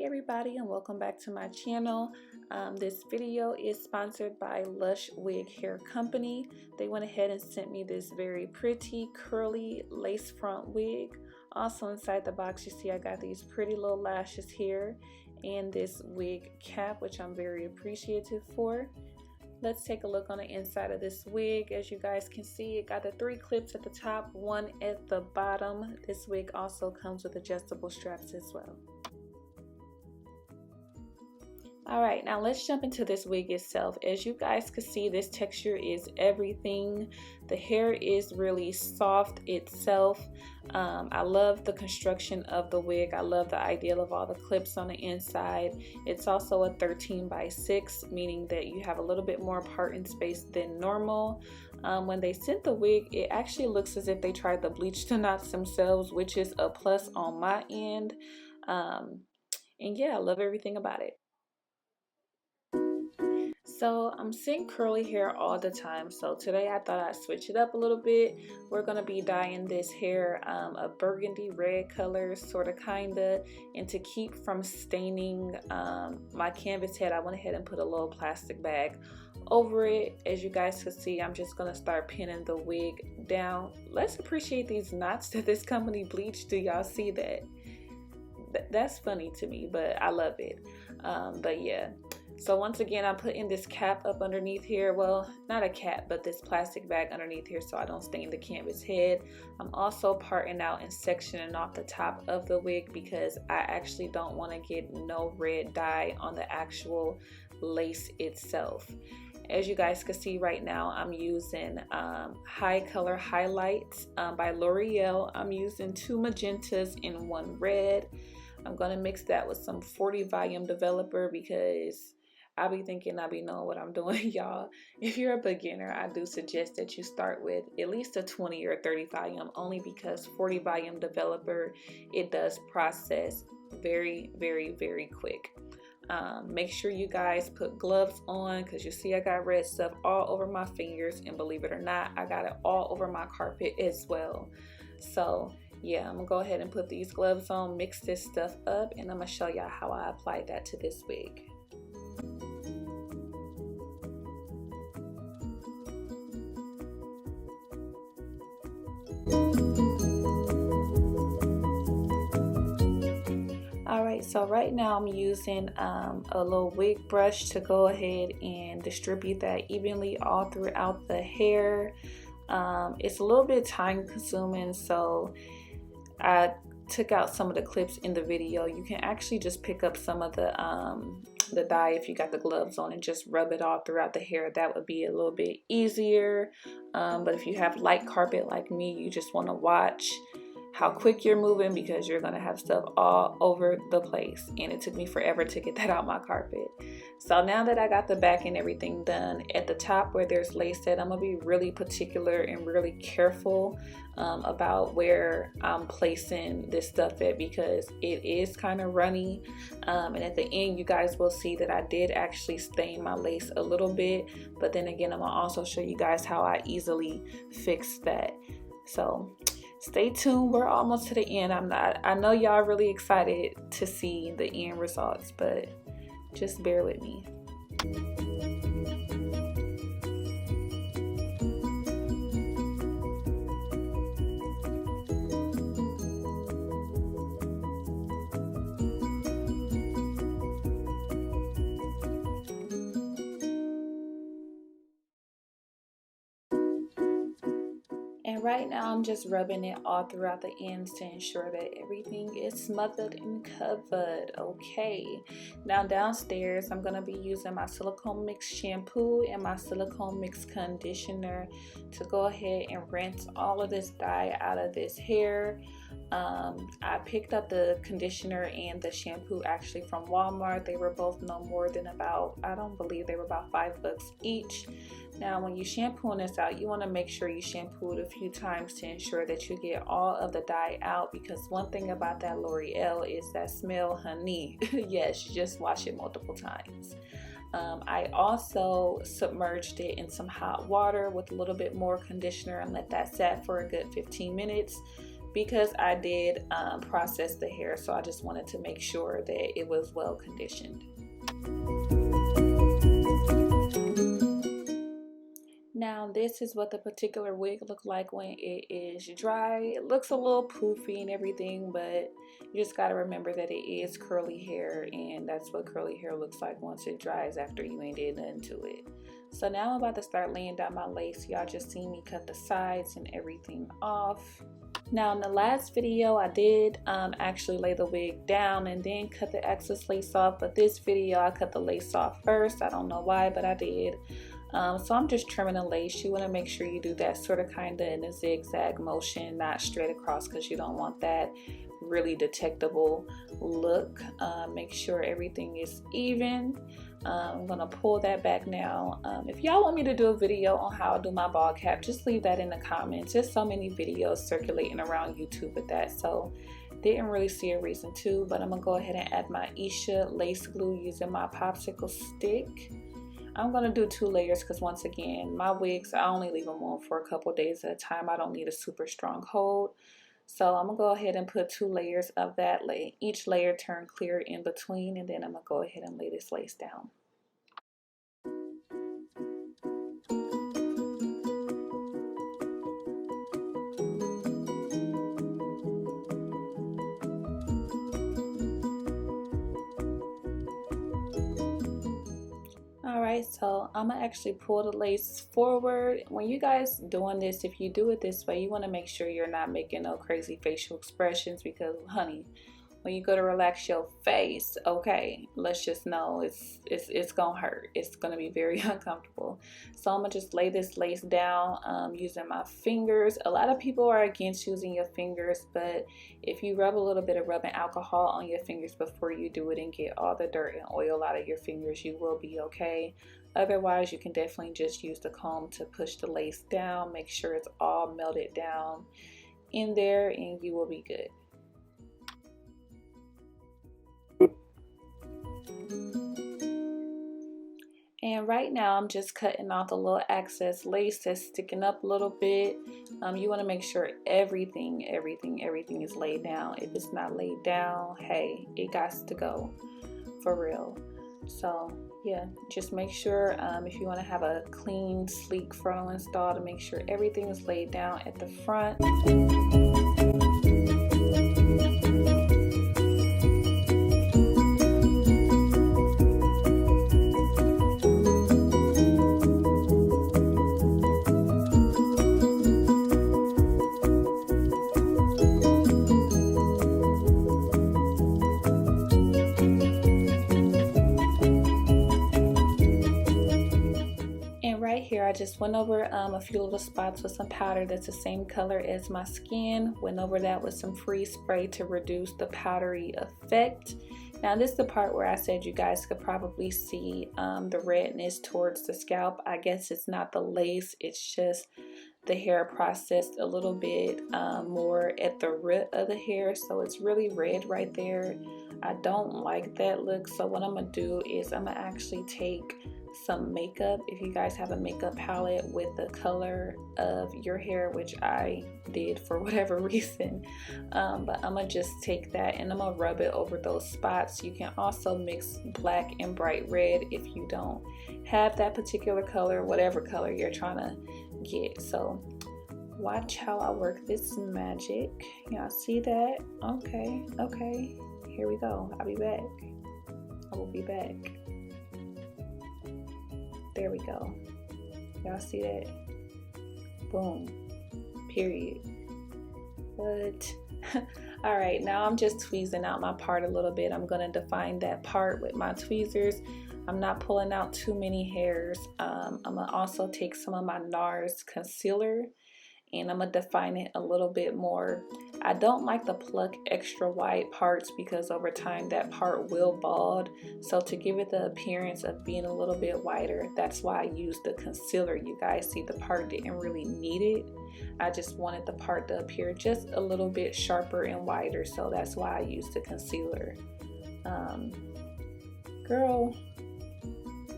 everybody, and welcome back to my channel. This video is sponsored by Lush Wig Hair Company. They went ahead and sent me this very pretty curly lace front wig. Also inside the box you see I got these pretty little lashes here and this wig cap, which I'm very appreciative for. Let's take a look on the inside of this wig. As you guys can see, it got the 3 clips at the top, 1 at the bottom. This wig also comes with adjustable straps as well. Alright, now let's jump into this wig itself. As you guys can see, this texture is everything. The hair is really soft itself. I love the construction of the wig. I love the idea of all the clips on the inside. It's also a 13x6, meaning that you have a little bit more parting space than normal. When they sent the wig, it actually looks as if they tried the bleach to knots themselves, which is a plus on my end. And yeah, I love everything about it. So I'm seeing curly hair all the time, so today I thought I'd switch it up a little bit. We're going to be dyeing this hair a burgundy red color, sort of kinda, and to keep from staining my canvas head, I went ahead and put a little plastic bag over it. As you guys can see, I'm just going to start pinning the wig down. Let's appreciate these knots that this company bleached. Do y'all see that? That's funny to me, but I love it. But yeah. So once again, I'm putting this cap up underneath here. Well, not a cap, but this plastic bag underneath here so I don't stain the canvas head. I'm also parting out and sectioning off the top of the wig because I actually don't want to get no red dye on the actual lace itself. As you guys can see right now, I'm using High Color Highlights by L'Oreal. I'm using 2 magentas and 1 red. I'm going to mix that with some 40 volume developer because I be thinking I be knowing what I'm doing, y'all. If you're a beginner, I do suggest that you start with at least a 20 or 30 volume, only because 40 volume developer, it does process very, very, very quick. Make sure you guys put gloves on because you see I got red stuff all over my fingers, and believe it or not, I got it all over my carpet as well. So yeah, I'm gonna go ahead and put these gloves on, mix this stuff up, and I'm gonna show y'all how I applied that to this wig. Alright, so right now I'm using a little wig brush to go ahead and distribute that evenly all throughout the hair. It's a little bit time consuming, so I took out some of the clips in the video. You can actually just pick up some of the dye if you got the gloves on and just rub it all throughout the hair. That would be a little bit easier. But if you have light carpet like me, you just want to watch how quick you're moving because you're going to have stuff all over the place. And it took me forever to get that out my carpet. So now that I got the back and everything done, at the top where there's lace set, I'm going to be really particular and really careful about where I'm placing this stuff at because it is kind of runny. And at the end, you guys will see that I did actually stain my lace a little bit. But then again, I'm going to also show you guys how I easily fix that. So stay tuned. We're almost to the end. I know y'all really excited to see the end results, but just bear with me. And right now I'm just rubbing it all throughout the ends to ensure that everything is smothered and covered. Okay, now downstairs I'm going to be using my silicone mix shampoo and my silicone mix conditioner to go ahead and rinse all of this dye out of this hair. I picked up the conditioner and the shampoo actually from Walmart. They were both no more than about, I don't believe they were about $5 each. Now when you shampooing this out, you want to make sure you shampoo it a few times to ensure that you get all of the dye out, because one thing about that L'Oreal is that smell, honey. Yes, you just wash it multiple times. I also submerged it in some hot water with a little bit more conditioner and let that set for a good 15 minutes. because I did process the hair, so I just wanted to make sure that it was well conditioned. Now this is what the particular wig looked like when it is dry. It looks a little poofy and everything, but you just got to remember that it is curly hair, and that's what curly hair looks like once it dries after you ain't did nothing to it. So now I'm about to start laying down my lace. Y'all just see me cut the sides and everything off. Now in the last video I did actually lay the wig down and then cut the excess lace off, but this video I cut the lace off first. I don't know why, but I did. So I'm just trimming the lace. You want to make sure you do that sort of kind of in a zigzag motion, not straight across, because you don't want that really detectable look. Make sure everything is even. I'm gonna pull that back now. If y'all want me to do a video on how I do my ball cap, just leave that in the comments. There's so many videos circulating around YouTube with that, so didn't really see a reason to, but I'm gonna go ahead and add my Isha lace glue using my popsicle stick. I'm going to do 2 layers because once again, my wigs, I only leave them on for a couple days at a time. I don't need a super strong hold. So I'm going to go ahead and put 2 layers of that. Each layer turn clear in between, and then I'm going to go ahead and lay this lace down. Alright, so I'm gonna actually pull the lace forward. When you guys doing this, if you do it this way, you want to make sure you're not making no crazy facial expressions, because honey, when you go to relax your face, okay, let's just know it's gonna hurt. It's gonna be very uncomfortable. So I'm gonna just lay this lace down using my fingers. A lot of people are against using your fingers, but if you rub a little bit of rubbing alcohol on your fingers before you do it and get all the dirt and oil out of your fingers, you will be okay. Otherwise, you can definitely just use the comb to push the lace down, make sure it's all melted down in there, and you will be good. And right now I'm just cutting off the little excess lace that's sticking up a little bit. You want to make sure everything is laid down. If it's not laid down, hey, it got to go for real. So yeah, just make sure if you want to have a clean, sleek frontal install, to make sure everything is laid down at the front. Here I just went over a few little spots with some powder that's the same color as my skin. Went over that with some freeze spray to reduce the powdery effect. Now this is the part where I said you guys could probably see the redness towards the scalp. I guess it's not the lace, it's just the hair processed a little bit more at the root of the hair, so it's really red right there. I don't like that look, so what I'm gonna do is I'm gonna actually take some makeup, if you guys have a makeup palette with the color of your hair, which I did for whatever reason, but I'm gonna just take that and I'm gonna rub it over those spots. You can also mix black and bright red if you don't have that particular color, whatever color you're trying to get. So watch how I work this magic. Y'all see that? Okay, here we go. I'll be back. I will be back. There we go. Y'all see that? Boom. Period. But all right, now I'm just tweezing out my part a little bit. I'm gonna define that part with my tweezers. I'm not pulling out too many hairs. I'm gonna also take some of my NARS concealer and I'm gonna define it a little bit more. I don't like to pluck extra wide parts because over time that part will bald. So to give it the appearance of being a little bit wider, that's why I used the concealer. You guys see the part didn't really need it. I just wanted the part to appear just a little bit sharper and wider. So that's why I used the concealer. Girl,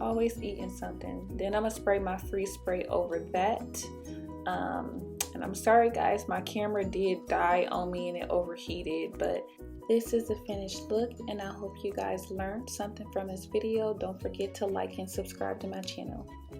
always eating something. Then I'm gonna spray my freeze spray over that. And I'm sorry guys, my camera did die on me and it overheated, but this is the finished look, and I hope you guys learned something from this video. Don't forget to like and subscribe to my channel.